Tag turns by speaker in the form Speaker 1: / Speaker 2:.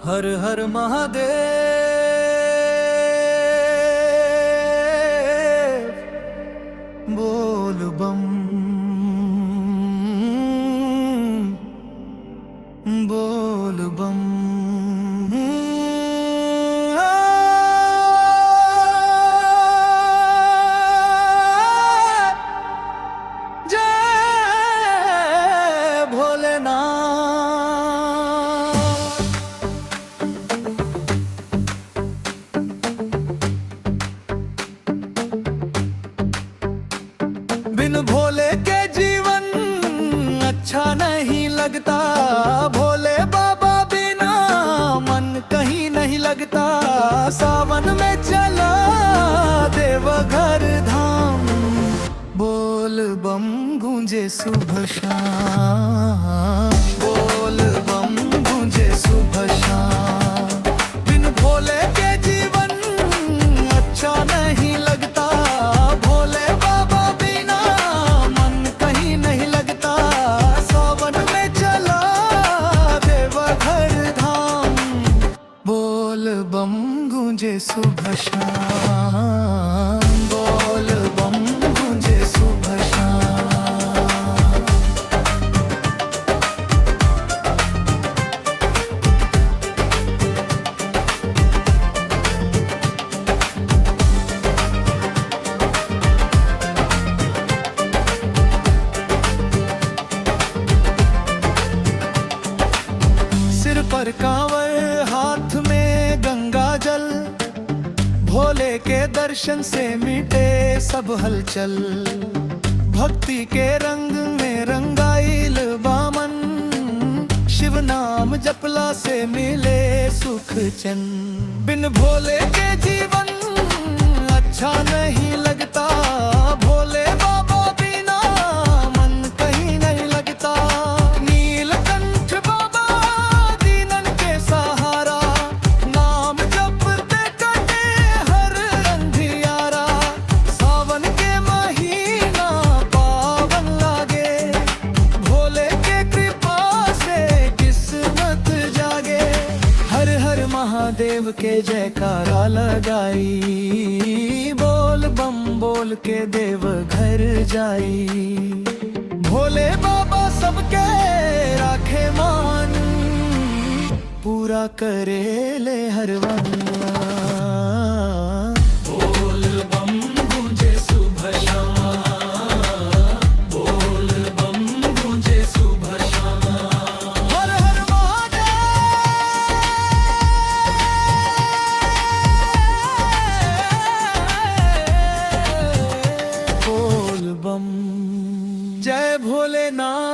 Speaker 1: हर हर महादेव। बोल बम बोल बम। जय भोलेनाथ। बिन भोले के जीवन अच्छा नहीं लगता। भोले बाबा बिना मन कहीं नहीं लगता। सावन में चला देवघर धाम। बोल बम गूंजे सुबह शाम। बोल बम गूंजे सुबह शाम। बिन भोले के जीवन अच्छा नहीं लगता। भोले बाबा बिना मन कहीं नहीं लगता। सावन में चला देवघर धाम। बोल बम गूंजे सुबह शाम। बोल बम गूंजे सुबह शाम। सिर पर कांवर हाथ में गंगा जल। भोले के दर्शन से मिटे सब हलचल। भक्ति के रंग में रंगाइल बामन। शिव नाम जपला से मिले सुख चैन। बिन भोले के जीवन अच्छा नहीं लगता। भोले बाबा बिना मन कहीं नहीं लगता। नीलकंठ बाबा दीनन के सहारा। नाम जपते कटे हर अंधियारा। सावन के महीना पावन लागे। भोले के कृपा से किस्मत जागे। हर हर महादेव के जयकारा लगाई। बोल बम बोल के देव घर जाई। भोले बाबा सबके राखे मान। पूरा करे ले हर वन। बोल बम गूंजे सुबह शाम। बोल बम गूंजे सुबह शाम। हर हर महादेव। बोल बम। जय भोलेनाथ।